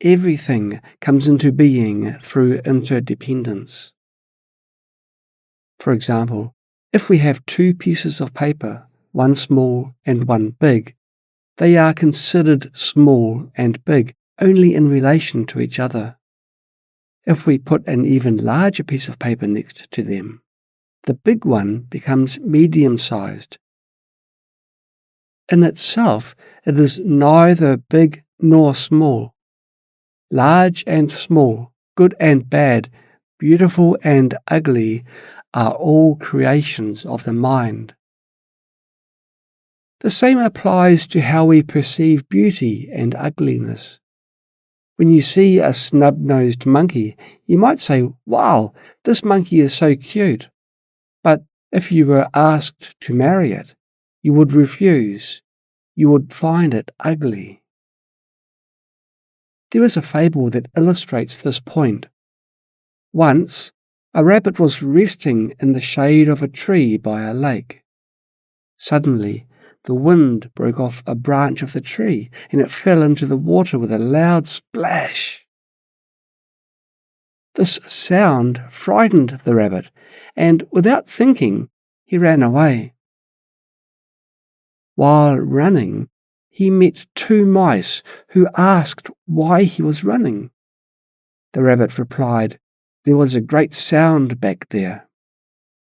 everything comes into being through interdependence. For example, if we have two pieces of paper, one small and one big, they are considered small and big only in relation to each other. If we put an even larger piece of paper next to them, the big one becomes medium-sized. In itself, it is neither big nor small. Large and small, good and bad, beautiful and ugly are all creations of the mind. The same applies to how we perceive beauty and ugliness. When you see a snub-nosed monkey, you might say, "Wow, this monkey is so cute." But if you were asked to marry it, you would refuse. You would find it ugly. There is a fable that illustrates this point. Once, a rabbit was resting in the shade of a tree by a lake. Suddenly, the wind broke off a branch of the tree, and it fell into the water with a loud splash. This sound frightened the rabbit, and without thinking, he ran away. While running, he met two mice who asked why he was running. The rabbit replied, "There was a great sound back there."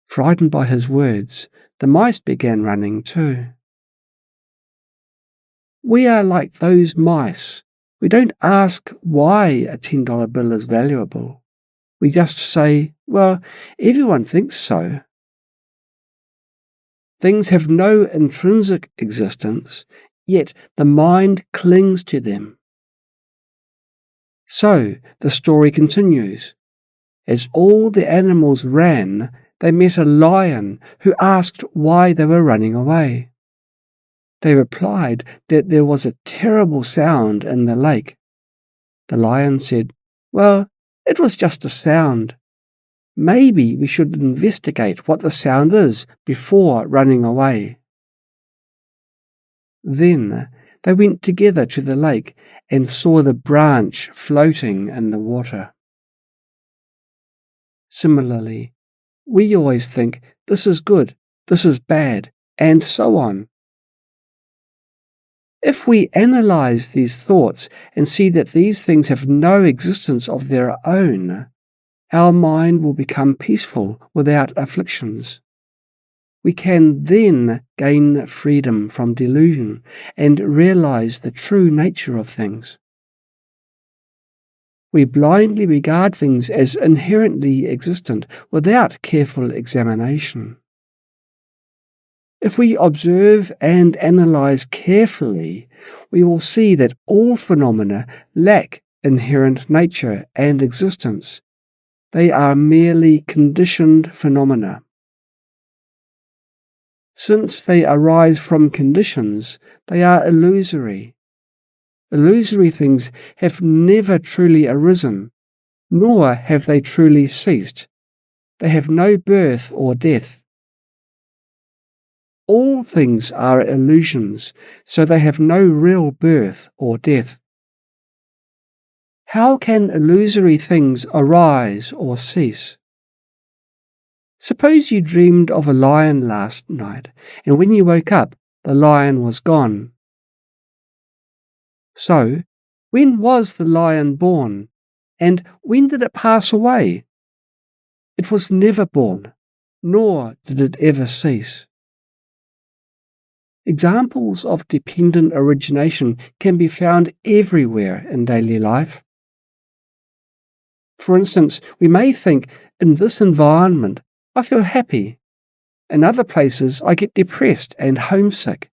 Frightened by his words, the mice began running too. We are like those mice. We don't ask why a $10 bill is valuable. We just say, "Well, everyone thinks so." Things have no intrinsic existence, yet the mind clings to them. So the story continues. As all the animals ran, they met a lion who asked why they were running away. They replied that there was a terrible sound in the lake. The lion said, "Well, it was just a sound. Maybe we should investigate what the sound is before running away." Then they went together to the lake and saw the branch floating in the water. Similarly, we always think this is good, this is bad, and so on. If we analyze these thoughts and see that these things have no existence of their own, our mind will become peaceful without afflictions. We can then gain freedom from delusion and realize the true nature of things. We blindly regard things as inherently existent without careful examination. If we observe and analyze carefully, we will see that all phenomena lack inherent nature and existence. They are merely conditioned phenomena. Since they arise from conditions, they are illusory. Illusory things have never truly arisen, nor have they truly ceased. They have no birth or death. All things are illusions, so they have no real birth or death. How can illusory things arise or cease? Suppose you dreamed of a lion last night, and when you woke up, the lion was gone. So, when was the lion born, and when did it pass away? It was never born, nor did it ever cease. Examples of dependent origination can be found everywhere in daily life. For instance, we may think, in this environment, I feel happy. In other places, I get depressed and homesick.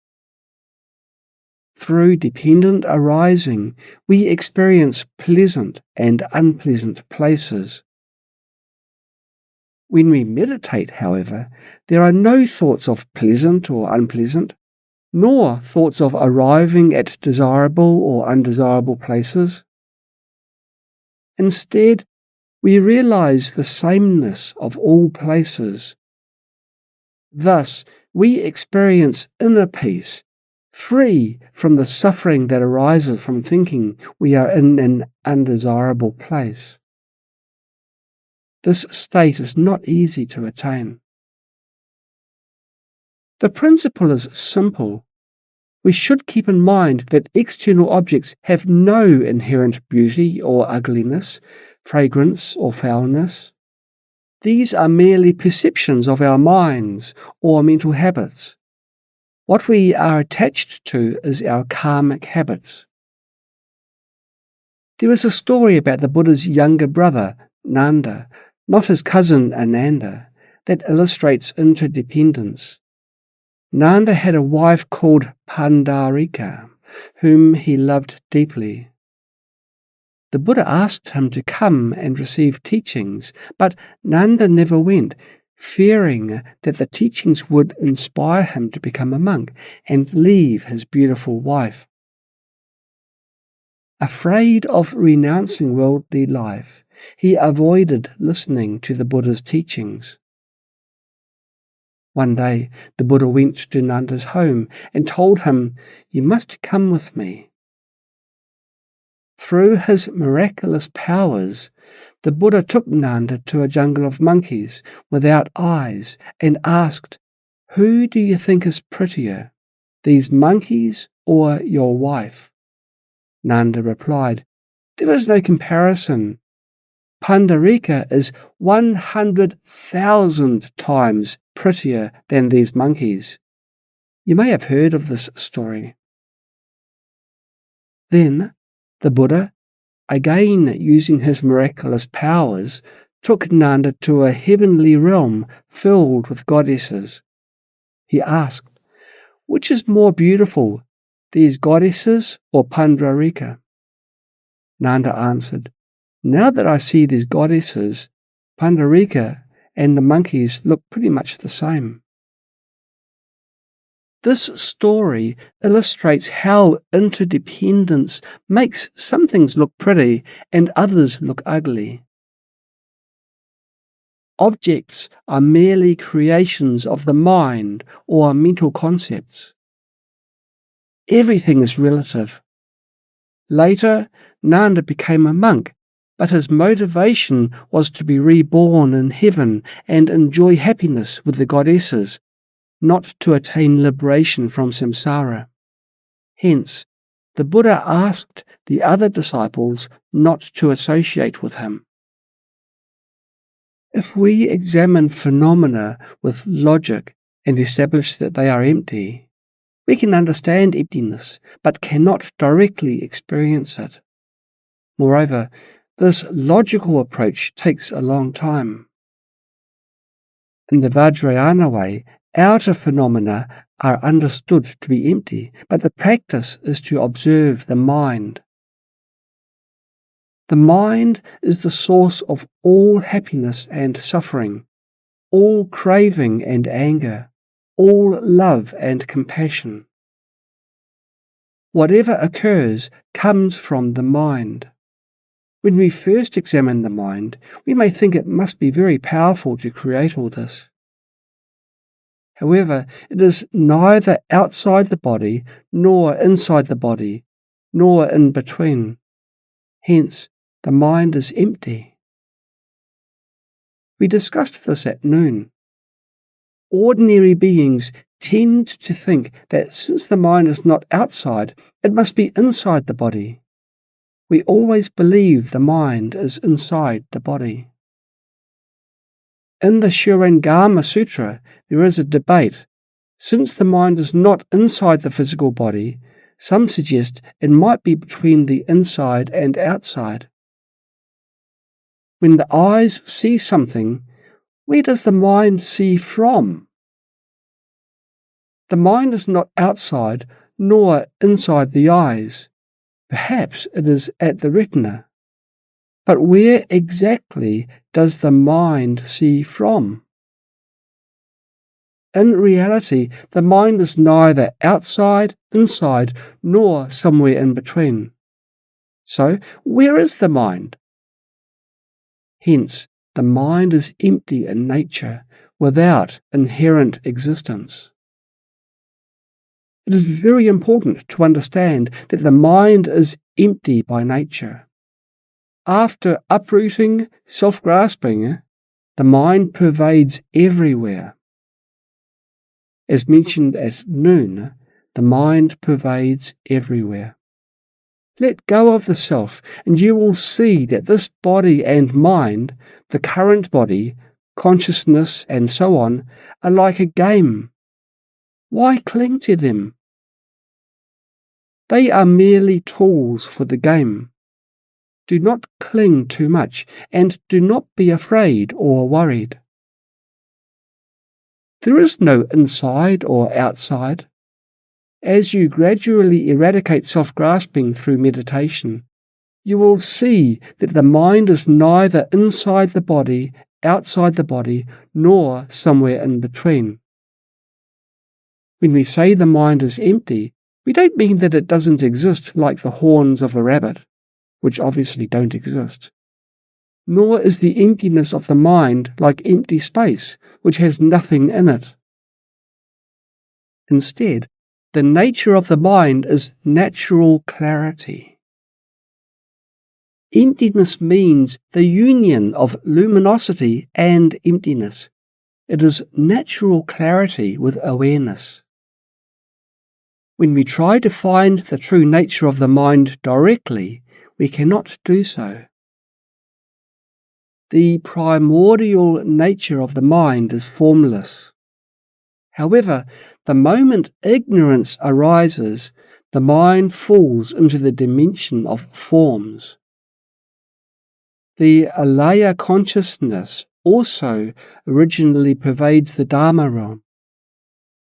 Through dependent arising, we experience pleasant and unpleasant places. When we meditate, however, there are no thoughts of pleasant or unpleasant, nor thoughts of arriving at desirable or undesirable places. Instead, we realize the sameness of all places. Thus, we experience inner peace, free from the suffering that arises from thinking we are in an undesirable place. This state is not easy to attain. The principle is simple. We should keep in mind that external objects have no inherent beauty or ugliness, fragrance or foulness. These are merely perceptions of our minds or mental habits. What we are attached to is our karmic habits. There is a story about the Buddha's younger brother, Nanda, not his cousin Ananda, that illustrates interdependence. Nanda had a wife called Pandarika, whom he loved deeply. The Buddha asked him to come and receive teachings, but Nanda never went, fearing that the teachings would inspire him to become a monk and leave his beautiful wife. Afraid of renouncing worldly life, he avoided listening to the Buddha's teachings. One day, the Buddha went to Nanda's home and told him, "You must come with me." Through his miraculous powers, the Buddha took Nanda to a jungle of monkeys without eyes and asked, "Who do you think is prettier, these monkeys or your wife?" Nanda replied, "There is no comparison. Pandarika is 100,000 times prettier than these monkeys." You may have heard of this story. Then the Buddha, again using his miraculous powers, took Nanda to a heavenly realm filled with goddesses. He asked, "Which is more beautiful, these goddesses or Pandarika?" Nanda answered, "Now that I see these goddesses, Pandarika and the monkeys look pretty much the same." This story illustrates how interdependence makes some things look pretty and others look ugly. Objects are merely creations of the mind or mental concepts. Everything is relative. Later, Nanda became a monk, but his motivation was to be reborn in heaven and enjoy happiness with the goddesses, not to attain liberation from samsara. Hence, the Buddha asked the other disciples not to associate with him. If we examine phenomena with logic and establish that they are empty, we can understand emptiness, but cannot directly experience it. Moreover, this logical approach takes a long time. In the Vajrayana way, outer phenomena are understood to be empty, but the practice is to observe the mind. The mind is the source of all happiness and suffering, all craving and anger, all love and compassion. Whatever occurs comes from the mind. When we first examine the mind, we may think it must be very powerful to create all this. However, it is neither outside the body, nor inside the body, nor in between. Hence, the mind is empty. We discussed this at noon. Ordinary beings tend to think that since the mind is not outside, it must be inside the body. We always believe the mind is inside the body. In the Shurangama Sutra, there is a debate. Since the mind is not inside the physical body, some suggest it might be between the inside and outside. When the eyes see something, where does the mind see from? The mind is not outside nor inside the eyes. Perhaps it is at the retina. But where exactly does the mind see from? In reality, the mind is neither outside, inside, nor somewhere in between. So, where is the mind? Hence, the mind is empty in nature, without inherent existence. It is very important to understand that the mind is empty by nature. After uprooting self-grasping, the mind pervades everywhere. As mentioned at noon, the mind pervades everywhere. Let go of the self, and you will see that this body and mind, the current body, consciousness, and so on, are like a game. Why cling to them? They are merely tools for the game. Do not cling too much, and do not be afraid or worried. There is no inside or outside. As you gradually eradicate self-grasping through meditation, you will see that the mind is neither inside the body, outside the body, nor somewhere in between. When we say the mind is empty, we don't mean that it doesn't exist like the horns of a rabbit, which obviously don't exist. Nor is the emptiness of the mind like empty space, which has nothing in it. Instead, the nature of the mind is natural clarity. Emptiness means the union of luminosity and emptiness. It is natural clarity with awareness. When we try to find the true nature of the mind directly, we cannot do so. The primordial nature of the mind is formless. However, the moment ignorance arises, the mind falls into the dimension of forms. The alaya consciousness also originally pervades the dharma realm.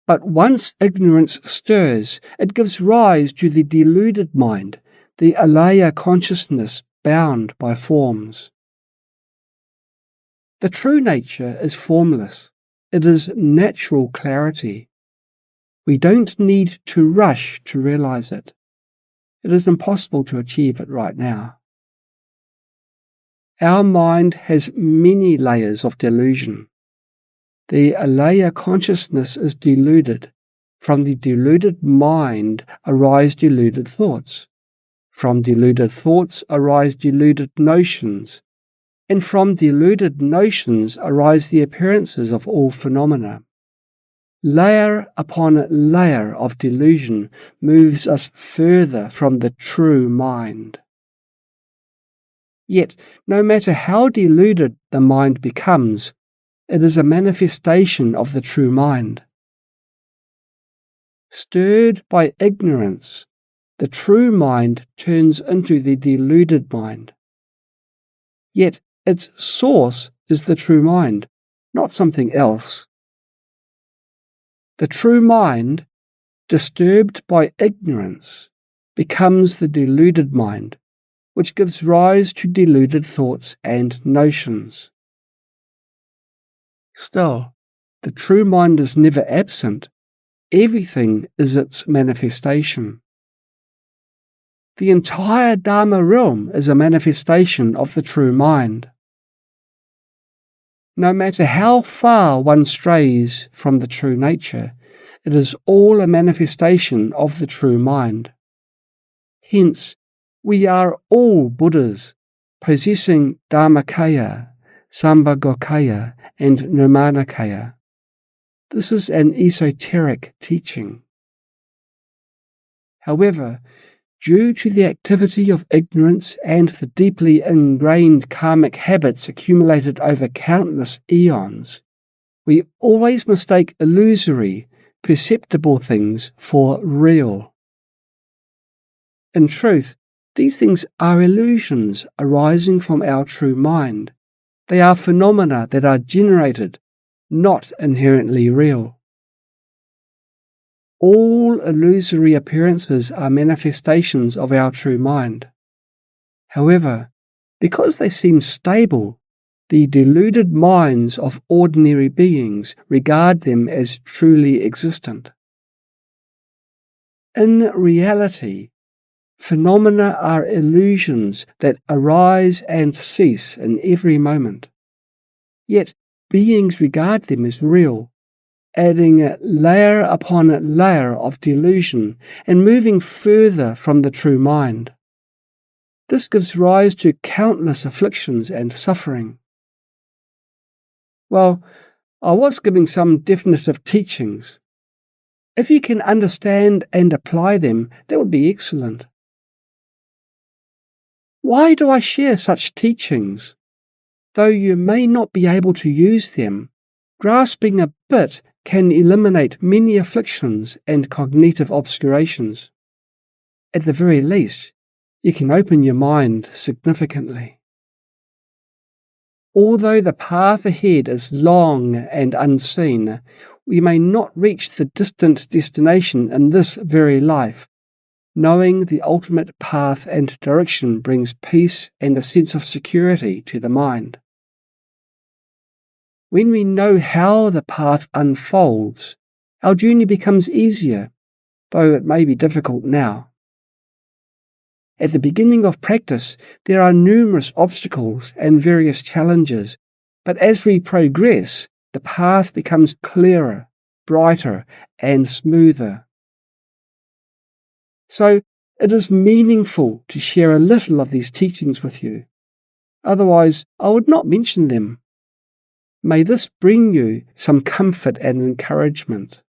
But once ignorance stirs, it gives rise to the deluded mind, the alaya consciousness bound by forms. The true nature is formless. It is natural clarity. We don't need to rush to realize it. It is impossible to achieve it right now. Our mind has many layers of delusion. The alaya consciousness is deluded. From the deluded mind arise deluded thoughts. From deluded thoughts arise deluded notions. And from deluded notions arise the appearances of all phenomena. Layer upon layer of delusion moves us further from the true mind. Yet, no matter how deluded the mind becomes, it is a manifestation of the true mind. Stirred by ignorance, the true mind turns into the deluded mind. Yet, its source is the true mind, not something else. The true mind, disturbed by ignorance, becomes the deluded mind, which gives rise to deluded thoughts and notions. Still, the true mind is never absent. Everything is its manifestation. The entire Dharma realm is a manifestation of the true mind. No matter how far one strays from the true nature, it is all a manifestation of the true mind. Hence, we are all Buddhas, possessing Dharmakaya, Sambhogakaya, and Nirmanakaya. This is an esoteric teaching. However, due to the activity of ignorance and the deeply ingrained karmic habits accumulated over countless eons, we always mistake illusory, perceptible things for real. In truth, these things are illusions arising from our true mind. They are phenomena that are generated, not inherently real. All illusory appearances are manifestations of our true mind. However, because they seem stable, the deluded minds of ordinary beings regard them as truly existent. In reality, phenomena are illusions that arise and cease in every moment. Yet beings regard them as real. adding layer upon layer of delusion and moving further from the true mind. This gives rise to countless afflictions and suffering. Well, I was giving some definitive teachings. If you can understand and apply them, that would be excellent. Why do I share such teachings? Though you may not be able to use them, grasping a bit can eliminate many afflictions and cognitive obscurations. At the very least, you can open your mind significantly. Although the path ahead is long and unseen, we may not reach the distant destination in this very life. Knowing the ultimate path and direction brings peace and a sense of security to the mind. When we know how the path unfolds, our journey becomes easier, though it may be difficult now. At the beginning of practice, there are numerous obstacles and various challenges, but as we progress, the path becomes clearer, brighter, and smoother. So, it is meaningful to share a little of these teachings with you. Otherwise, I would not mention them. May this bring you some comfort and encouragement.